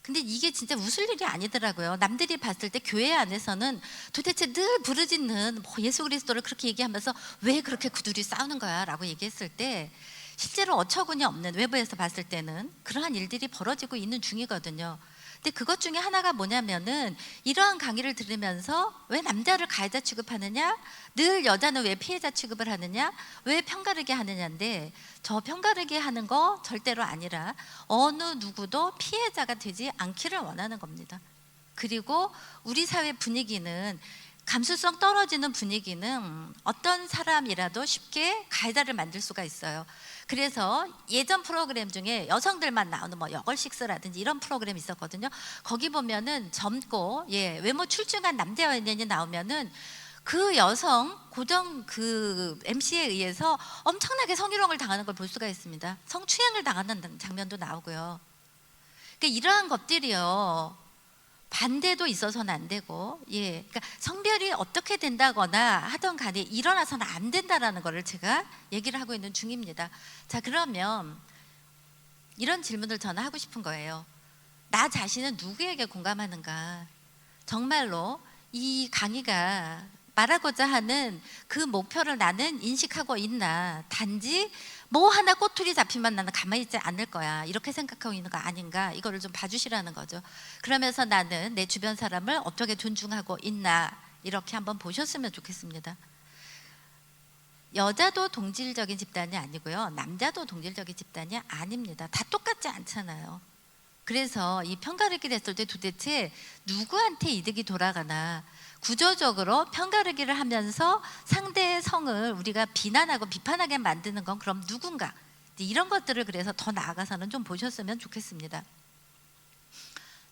근데 이게 진짜 웃을 일이 아니더라고요. 남들이 봤을 때 교회 안에서는 도대체 늘 부르짖는 예수 그리스도를 그렇게 얘기하면서 왜 그렇게 그들이 싸우는 거야? 라고 얘기했을 때 실제로 어처구니 없는, 외부에서 봤을 때는 그러한 일들이 벌어지고 있는 중이거든요. 근데 그것 중에 하나가 뭐냐면은 이러한 강의를 들으면서 왜 남자를 가해자 취급하느냐, 늘 여자는 왜 피해자 취급을 하느냐, 왜 편가르게 하느냐인데, 저 편가르게 하는 거 절대로 아니라 어느 누구도 피해자가 되지 않기를 원하는 겁니다. 그리고 우리 사회 분위기는, 감수성 떨어지는 분위기는 어떤 사람이라도 쉽게 가해자를 만들 수가 있어요. 그래서 예전 프로그램 중에 여성들만 나오는 뭐 여걸식스라든지 이런 프로그램이 있었거든요. 거기 보면은 젊고 외모 출중한 남자 연예인이 나오면은 그 여성 고정 그 MC에 의해서 엄청나게 성희롱을 당하는 걸 볼 수가 있습니다. 성추행을 당하는 장면도 나오고요. 그러니까 이러한 것들이요, 반대도 있어서는 안 되고, 그러니까 성별이 어떻게 된다거나 하던 간에 일어나서는 안 된다라는 거를 제가 얘기를 하고 있는 중입니다. 자, 그러면 이런 질문을 저는 하고 싶은 거예요. 나 자신은 누구에게 공감하는가? 정말로 이 강의가 말하고자 하는 그 목표를 나는 인식하고 있나? 단지 뭐 하나 꼬투리 잡히면 나는 가만히 있지 않을 거야, 이렇게 생각하고 있는 거 아닌가? 이거를 좀 봐주시라는 거죠. 그러면서 나는 내 주변 사람을 어떻게 존중하고 있나, 이렇게 한번 보셨으면 좋겠습니다. 여자도 동질적인 집단이 아니고요, 남자도 동질적인 집단이 아닙니다. 다 똑같지 않잖아요. 그래서 이 편가르기를 했을 때 도대체 누구한테 이득이 돌아가나, 구조적으로 편가르기를 하면서 상대의 성을 우리가 비난하고 비판하게 만드는 건 그럼 누군가, 이런 것들을 그래서 더 나아가서는 좀 보셨으면 좋겠습니다.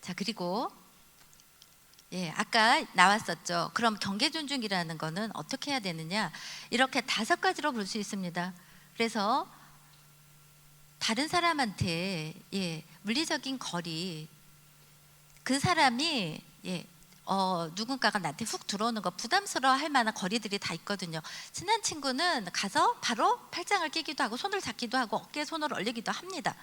자, 그리고 아까 나왔었죠. 그럼 경계 존중이라는 거는 어떻게 해야 되느냐, 이렇게 5가지로 볼 수 있습니다. 그래서 다른 사람한테 물리적인 거리, 그 사람이 누군가가 나한테 훅 들어오는 거 부담스러워 할 만한 거리들이 다 있거든요. 친한 친구는 가서 바로 팔짱을 끼기도 하고 손을 잡기도 하고 어깨에 손을 올리기도 합니다.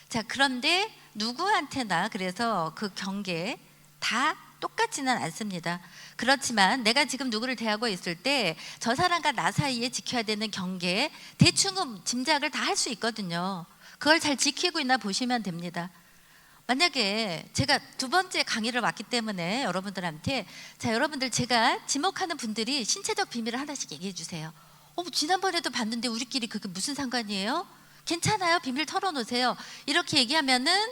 자, 그런데 누구한테나 그래서 그 경계 다 똑같지는 않습니다. 그렇지만 내가 지금 누구를 대하고 있을 때 저 사람과 나 사이에 지켜야 되는 경계 대충은 짐작을 다 할 수 있거든요. 그걸 잘 지키고 있나 보시면 됩니다. 만약에 제가 2번째 강의를 왔기 때문에 여러분들한테, 자, 여러분들 제가 지목하는 분들이 신체적 비밀을 하나씩 얘기해 주세요. 지난번에도 봤는데 우리끼리 그게 무슨 상관이에요? 괜찮아요, 비밀 털어놓으세요. 이렇게 얘기하면은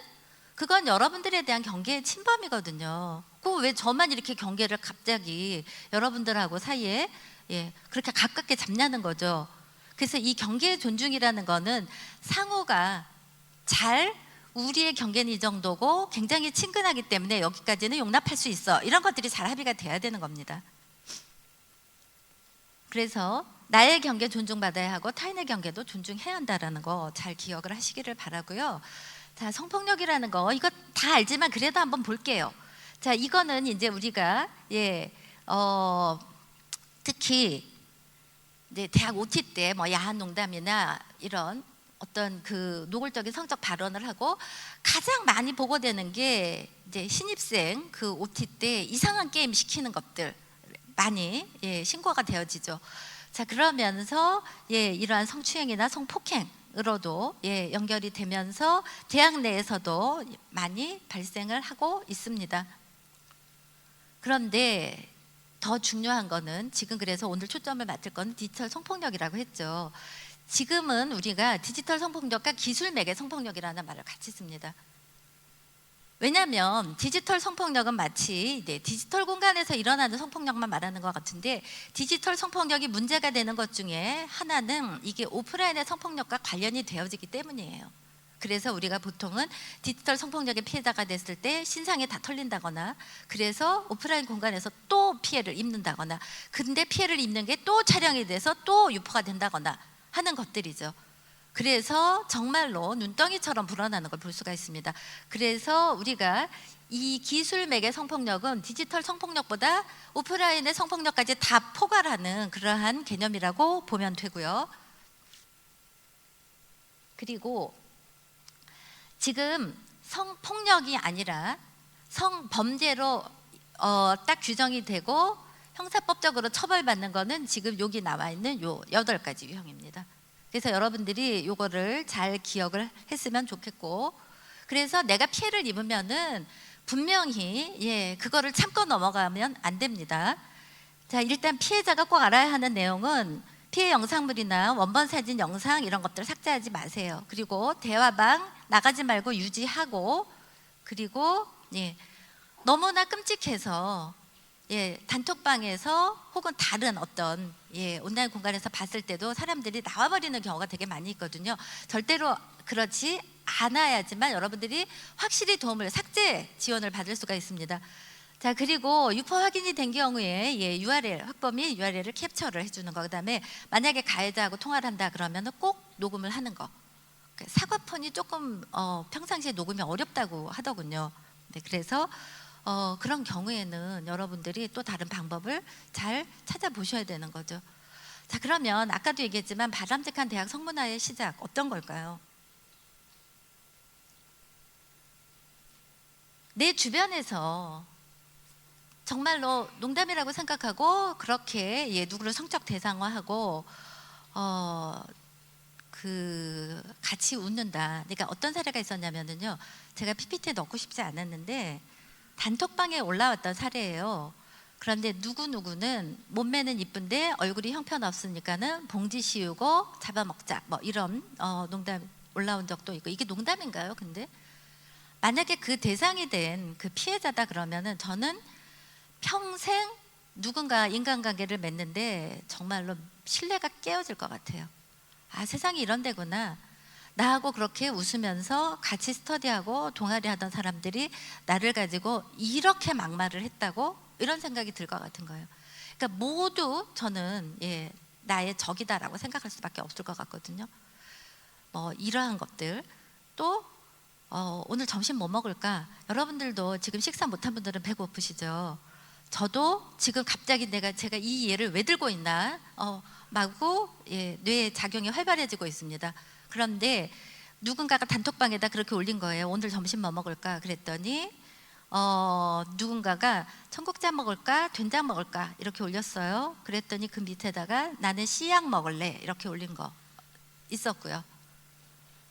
그건 여러분들에 대한 경계의 침범이거든요. 왜 저만 이렇게 경계를 갑자기 여러분들하고 사이에 그렇게 가깝게 잡냐는 거죠. 그래서 이 경계의 존중이라는 거는 상호가 잘, 우리의 경계는 이 정도고 굉장히 친근하기 때문에 여기까지는 용납할 수 있어, 이런 것들이 잘 합의가 돼야 되는 겁니다. 그래서 나의 경계 존중받아야 하고 타인의 경계도 존중해야 한다라는 거 잘 기억을 하시기를 바라고요. 자, 성폭력이라는 거 이거 다 알지만 그래도 한번 볼게요. 자, 이거는 이제 우리가 특히 이제 대학 OT 때 뭐 야한 농담이나 이런 어떤 그 노골적인 성적 발언을 하고 가장 많이 보고되는 게 이제 신입생 그 OT 때 이상한 게임 시키는 것들 많이 신고가 되어지죠. 자, 그러면서 이러한 성추행이나 성폭행으로도 연결이 되면서 대학 내에서도 많이 발생을 하고 있습니다. 그런데 더 중요한 거는 지금 그래서 오늘 초점을 맞출 건 디지털 성폭력이라고 했죠. 지금은 우리가 디지털 성폭력과 기술 매개 성폭력이라는 말을 같이 씁니다. 왜냐하면 디지털 성폭력은 마치 디지털 공간에서 일어나는 성폭력만 말하는 것 같은데 디지털 성폭력이 문제가 되는 것 중에 하나는 이게 오프라인의 성폭력과 관련이 되어지기 때문이에요. 그래서 우리가 보통은 디지털 성폭력의 피해자가 됐을 때 신상이 다 털린다거나 그래서 오프라인 공간에서 또 피해를 입는다거나 근데 피해를 입는 게 또 촬영이 돼서 또 유포가 된다거나 하는 것들이죠. 그래서 정말로 눈덩이처럼 불어나는 걸 볼 수가 있습니다. 그래서 우리가 이 기술 매개 성폭력은 디지털 성폭력보다 오프라인의 성폭력까지 다 포괄하는 그러한 개념이라고 보면 되고요. 그리고 지금 성폭력이 아니라 성범죄로 딱 규정이 되고 형사법적으로 처벌받는 거는 지금 여기 나와 있는 요 8가지 유형입니다. 그래서 여러분들이 요거를 잘 기억을 했으면 좋겠고 그래서 내가 피해를 입으면은 분명히 그거를 참고 넘어가면 안 됩니다. 자, 일단 피해자가 꼭 알아야 하는 내용은 피해 영상물이나 원본 사진, 영상 이런 것들 삭제하지 마세요. 그리고 대화방 나가지 말고 유지하고 그리고 너무나 끔찍해서 단톡방에서 혹은 다른 어떤 온라인 공간에서 봤을 때도 사람들이 나와버리는 경우가 되게 많이 있거든요. 절대로 그렇지 않아야지만 여러분들이 확실히 삭제 지원을 받을 수가 있습니다. 자, 그리고 유포 확인이 된 경우에 URL 확범이 URL을 캡처를 해주는 거. 그다음에 만약에 가해자하고 통화를 한다 그러면 꼭 녹음을 하는 거. 사과폰이 조금 평상시에 녹음이 어렵다고 하더군요. 그래서 그런 경우에는 여러분들이 또 다른 방법을 잘 찾아보셔야 되는 거죠. 자, 그러면 아까도 얘기했지만 바람직한 대학 성문화의 시작 어떤 걸까요? 내 주변에서 정말로 농담이라고 생각하고 그렇게 누구를 성적 대상화하고 같이 웃는다. 그러니까 어떤 사례가 있었냐면요. 제가 PPT에 넣고 싶지 않았는데 단톡방에 올라왔던 사례예요. 그런데 누구는 몸매는 이쁜데 얼굴이 형편없으니까는 봉지 씌우고 잡아먹자 뭐 이런 농담 올라온 적도 있고 이게 농담인가요? 근데 만약에 그 대상이 된 그 피해자다 그러면은 저는 평생 누군가 인간관계를 맺는데 정말로 신뢰가 깨어질 것 같아요. 아, 세상이 이런 데구나. 나하고 그렇게 웃으면서 같이 스터디하고 동아리 하던 사람들이 나를 가지고 이렇게 막말을 했다고 이런 생각이 들 것 같은 거예요. 그러니까 모두 저는 나의 적이다라고 생각할 수밖에 없을 것 같거든요. 뭐 이러한 것들 또 오늘 점심 뭐 먹을까? 여러분들도 지금 식사 못한 분들은 배고프시죠? 저도 지금 갑자기 제가 이 예를 왜 들고 있나 마구 뇌의 작용이 활발해지고 있습니다. 그런데 누군가가 단톡방에다 그렇게 올린 거예요. 오늘 점심 뭐 먹을까? 그랬더니 누군가가 청국장 먹을까? 된장 먹을까? 이렇게 올렸어요. 그랬더니 그 밑에다가 나는 씨약 먹을래 이렇게 올린 거 있었고요.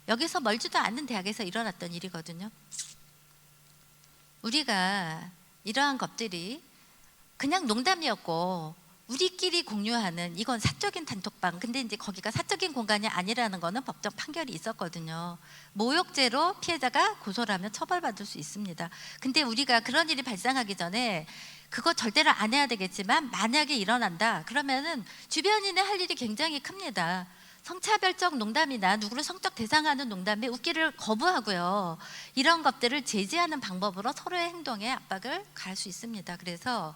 여기서 멀지도 않는 대학에서 일어났던 일이거든요. 우리가 이러한 것들이 그냥 농담이었고 우리끼리 공유하는 이건 사적인 단톡방. 근데 이제 거기가 사적인 공간이 아니라는 거는 법적 판결이 있었거든요. 모욕죄로 피해자가 고소를 하면 처벌받을 수 있습니다. 근데 우리가 그런 일이 발생하기 전에 그거 절대로 안 해야 되겠지만 만약에 일어난다 그러면은 주변인의 할 일이 굉장히 큽니다. 성차별적 농담이나 누구를 성적 대상하는 농담에 웃기를 거부하고요. 이런 것들을 제지하는 방법으로 서로의 행동에 압박을 가할 수 있습니다. 그래서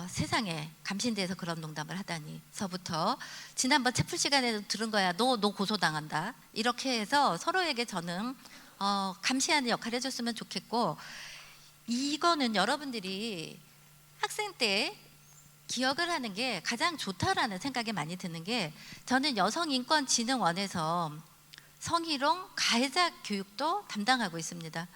세상에 감신대에서 그런 농담을 하다니서부터 지난번 채플 시간에도 들은 거야. 너 고소당한다. 이렇게 해서 서로에게 저는 감시하는 역할을 해줬으면 좋겠고, 이거는 여러분들이 학생 때 기억을 하는 게 가장 좋다라는 생각이 많이 드는 게, 저는 여성인권진흥원에서 성희롱 가해자 교육도 담당하고 있습니다.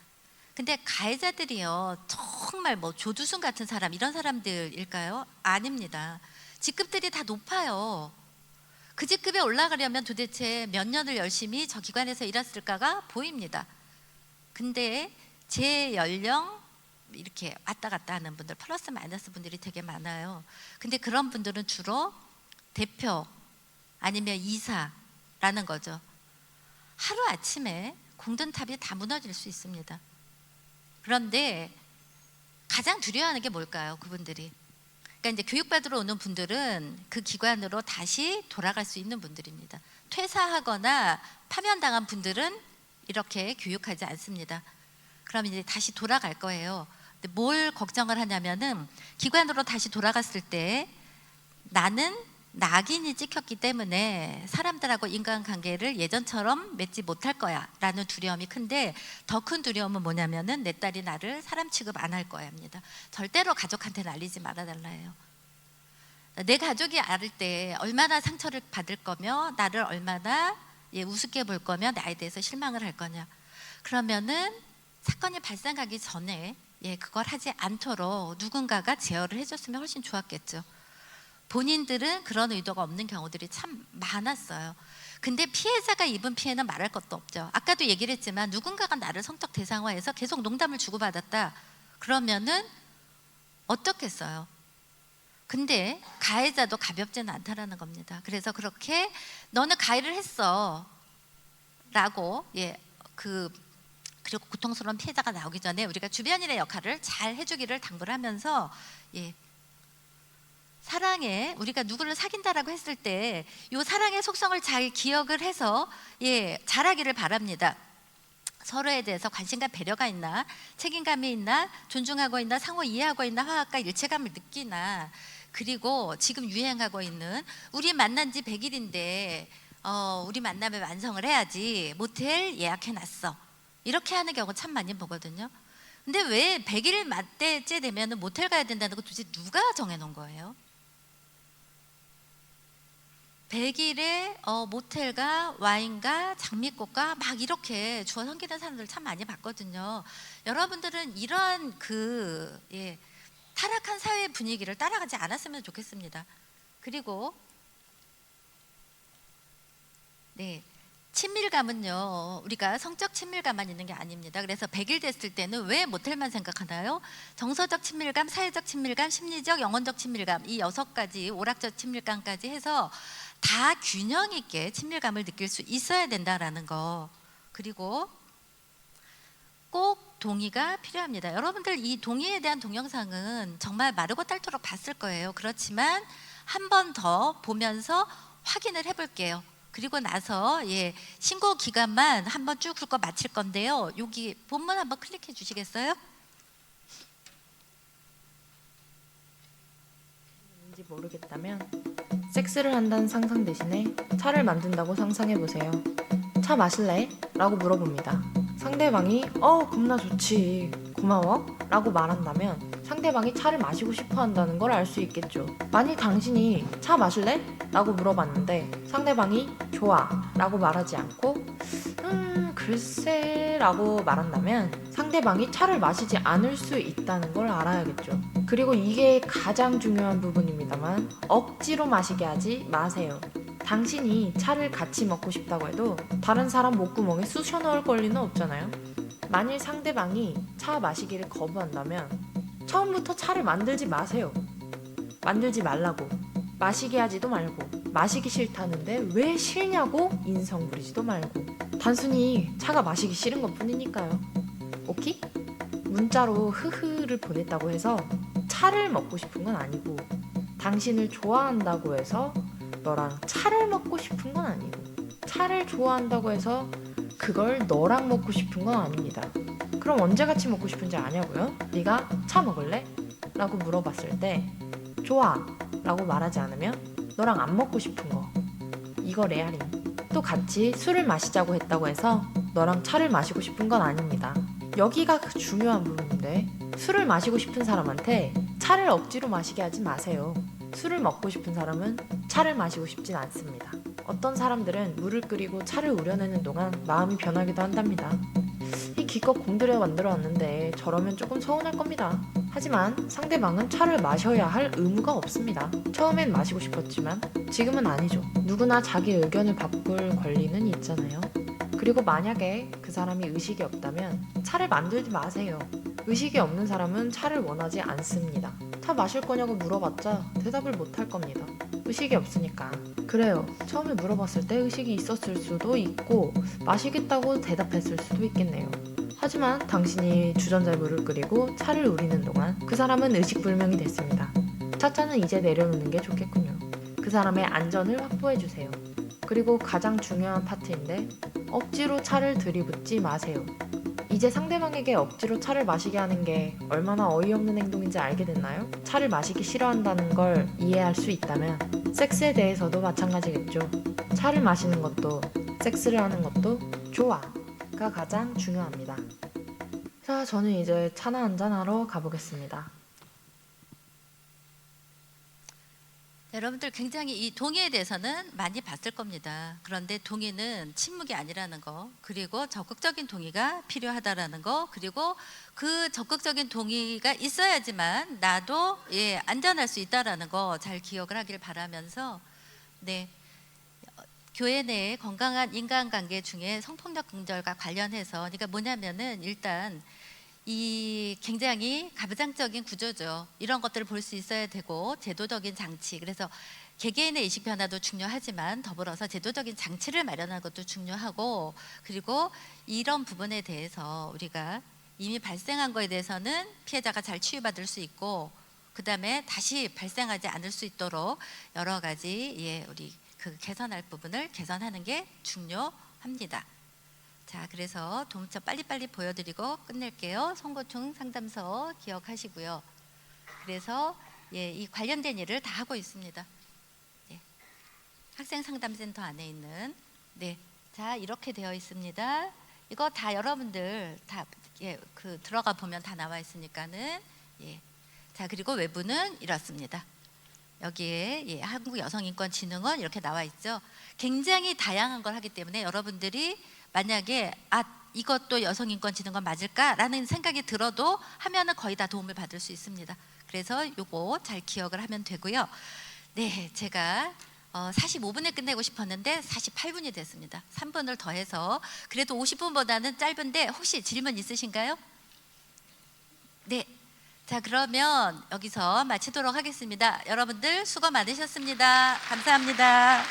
근데 가해자들이요, 정말 뭐 조두순 같은 사람, 이런 사람들일까요? 아닙니다. 직급들이 다 높아요. 그 직급에 올라가려면 도대체 몇 년을 열심히 저 기관에서 일했을까가 보입니다. 근데 제 연령 이렇게 왔다 갔다 하는 분들, 플러스 마이너스 분들이 되게 많아요. 근데 그런 분들은 주로 대표 아니면 이사라는 거죠. 하루아침에 공든탑이 다 무너질 수 있습니다. 그런데 가장 두려워하는 게 뭘까요? 그분들이. 그러니까 이제 교육받으러 오는 분들은 그 기관으로 다시 돌아갈 수 있는 분들입니다. 퇴사하거나 파면당한 분들은 이렇게 교육하지 않습니다. 그럼 이제 다시 돌아갈 거예요. 근데 뭘 걱정을 하냐면은, 기관으로 다시 돌아갔을 때 나는 낙인이 찍혔기 때문에 사람들하고 인간관계를 예전처럼 맺지 못할 거야 라는 두려움이 큰데, 더 큰 두려움은 뭐냐면은 내 딸이 나를 사람 취급 안 할 거야 합니다. 절대로 가족한테는 알리지 말아달라 해요. 내 가족이 알을 때 얼마나 상처를 받을 거며, 나를 얼마나 우습게 볼 거며, 나에 대해서 실망을 할 거냐. 그러면은 사건이 발생하기 전에 그걸 하지 않도록 누군가가 제어를 해줬으면 훨씬 좋았겠죠. 본인들은 그런 의도가 없는 경우들이 참 많았어요. 근데 피해자가 입은 피해는 말할 것도 없죠. 아까도 얘기를 했지만, 누군가가 나를 성적 대상화해서 계속 농담을 주고받았다 그러면은 어떻겠어요? 근데 가해자도 가볍지는 않다라는 겁니다. 그래서 그렇게 너는 가해를 했어 라고 그리고 고통스러운 피해자가 나오기 전에 우리가 주변인의 역할을 잘 해주기를 당부를 하면서, 사랑에 우리가 누구를 사귄다라고 했을 때 이 사랑의 속성을 잘 기억을 해서 잘하기를 바랍니다. 서로에 대해서 관심과 배려가 있나, 책임감이 있나, 존중하고 있나, 상호 이해하고 있나, 화합과 일체감을 느끼나, 그리고 지금 유행하고 있는 우리 만난 지 100일인데 우리 만남을 완성을 해야지 모텔 예약해놨어, 이렇게 하는 경우 참 많이 보거든요. 근데 왜 100일 맞대째 되면 모텔 가야 된다는 거 도대체 누가 정해놓은 거예요? 100일에 모텔과 와인과 장미꽃과 막 이렇게 주워 섬기는 사람들 참 많이 봤거든요. 여러분들은 이런 타락한 사회 분위기를 따라가지 않았으면 좋겠습니다. 그리고 친밀감은요, 우리가 성적 친밀감만 있는 게 아닙니다. 그래서 100일 됐을 때는 왜 모텔만 생각하나요? 정서적 친밀감, 사회적 친밀감, 심리적, 영혼적 친밀감, 이 6가지 오락적 친밀감까지 해서 다 균형 있게 친밀감을 느낄 수 있어야 된다라는 거. 그리고 꼭 동의가 필요합니다. 여러분들 이 동의에 대한 동영상은 정말 마르고 닳도록 봤을 거예요. 그렇지만 한 번 더 보면서 확인을 해볼게요. 그리고 나서 신고 기간만 한번 쭉 훑고 마칠 건데요. 여기 본문 한번 클릭해 주시겠어요? 뭔지 모르겠다면 섹스를 한다는 상상 대신에 차를 만든다고 상상해보세요. 차 마실래? 라고 물어봅니다. 상대방이 겁나 좋지, 고마워 라고 말한다면 상대방이 차를 마시고 싶어 한다는 걸 알 수 있겠죠. 만일 당신이 차 마실래? 라고 물어봤는데 상대방이 좋아 라고 말하지 않고 글쎄 라고 말한다면 상대방이 차를 마시지 않을 수 있다는 걸 알아야겠죠. 그리고 이게 가장 중요한 부분입니다만, 억지로 마시게 하지 마세요. 당신이 차를 같이 먹고 싶다고 해도 다른 사람 목구멍에 쑤셔 넣을 권리는 없잖아요. 만일 상대방이 차 마시기를 거부한다면 처음부터 차를 만들지 마세요. 만들지 말라고. 마시게 하지도 말고. 마시기 싫다는데 왜 싫냐고 인성 부리지도 말고. 단순히 차가 마시기 싫은 것 뿐이니까요. 오케이? 문자로 흐흐를 보냈다고 해서 차를 먹고 싶은 건 아니고, 당신을 좋아한다고 해서 너랑 차를 먹고 싶은 건 아니고, 차를 좋아한다고 해서 그걸 너랑 먹고 싶은 건 아닙니다. 그럼 언제 같이 먹고 싶은지 아냐고요? 네가 차 먹을래? 라고 물어봤을 때 좋아 라고 말하지 않으면 너랑 안 먹고 싶은 거, 이거 레알임. 또 같이 술을 마시자고 했다고 해서 너랑 차를 마시고 싶은 건 아닙니다. 여기가 그 중요한 부분인데, 술을 마시고 싶은 사람한테 차를 억지로 마시게 하지 마세요. 술을 먹고 싶은 사람은 차를 마시고 싶진 않습니다. 어떤 사람들은 물을 끓이고 차를 우려내는 동안 마음이 변하기도 한답니다. 이 기껏 공들여 만들어 왔는데 저러면 조금 서운할 겁니다. 하지만 상대방은 차를 마셔야 할 의무가 없습니다. 처음엔 마시고 싶었지만 지금은 아니죠. 누구나 자기 의견을 바꿀 권리는 있잖아요. 그리고 만약에 그 사람이 의식이 없다면 차를 만들지 마세요. 의식이 없는 사람은 차를 원하지 않습니다. 차 마실 거냐고 물어봤자 대답을 못 할 겁니다. 의식이 없으니까. 그래요. 처음에 물어봤을 때 의식이 있었을 수도 있고 마시겠다고 대답했을 수도 있겠네요. 하지만 당신이 주전자에 물을 끓이고 차를 우리는 동안 그 사람은 의식불명이 됐습니다. 차차는 이제 내려놓는 게 좋겠군요. 그 사람의 안전을 확보해주세요. 그리고 가장 중요한 파트인데, 억지로 차를 들이붓지 마세요. 이제 상대방에게 억지로 차를 마시게 하는 게 얼마나 어이없는 행동인지 알게 됐나요? 차를 마시기 싫어한다는 걸 이해할 수 있다면 섹스에 대해서도 마찬가지겠죠. 차를 마시는 것도 섹스를 하는 것도 좋아가 가장 중요합니다. 자, 저는 이제 차나 한잔하러 가보겠습니다. 여러분들 굉장히 이 동의에 대해서는 많이 봤을 겁니다. 그런데 동의는 침묵이 아니라는 거, 그리고 적극적인 동의가 필요하다라는 거, 그리고 그 적극적인 동의가 있어야지만 나도 안전할 수 있다라는 거 잘 기억을 하길 바라면서, 네, 교회 내 건강한 인간관계 중에 성폭력 근절과 관련해서, 그러니까 뭐냐면은 일단 이 굉장히 가부장적인 구조죠. 이런 것들을 볼 수 있어야 되고, 제도적인 장치, 그래서 개개인의 의식 변화도 중요하지만 더불어서 제도적인 장치를 마련하는 것도 중요하고, 그리고 이런 부분에 대해서 우리가 이미 발생한 거에 대해서는 피해자가 잘 치유받을 수 있고, 그 다음에 다시 발생하지 않을 수 있도록 여러 가지 우리 그 개선할 부분을 개선하는 게 중요합니다. 자, 그래서 도움차 빨리빨리 보여드리고 끝낼게요. 송고충 상담소 기억하시고요. 그래서 이 관련된 일을 다 하고 있습니다. 학생 상담센터 안에 있는, 자, 이렇게 되어 있습니다. 이거 다 여러분들 다 그 들어가 보면 다 나와 있으니까는, 자, 그리고 외부는 이렇습니다. 여기에 한국여성인권진흥원 이렇게 나와 있죠. 굉장히 다양한 걸 하기 때문에 여러분들이 만약에 이것도 여성인권진흥원 맞을까라는 생각이 들어도 하면은 거의 다 도움을 받을 수 있습니다. 그래서 요거 잘 기억을 하면 되고요. 네, 제가 45분에 끝내고 싶었는데 48분이 됐습니다. 3분을 더해서 그래도 50분보다는 짧은데 혹시 질문 있으신가요? 네. 자, 그러면 여기서 마치도록 하겠습니다. 여러분들 수고 많으셨습니다. 감사합니다.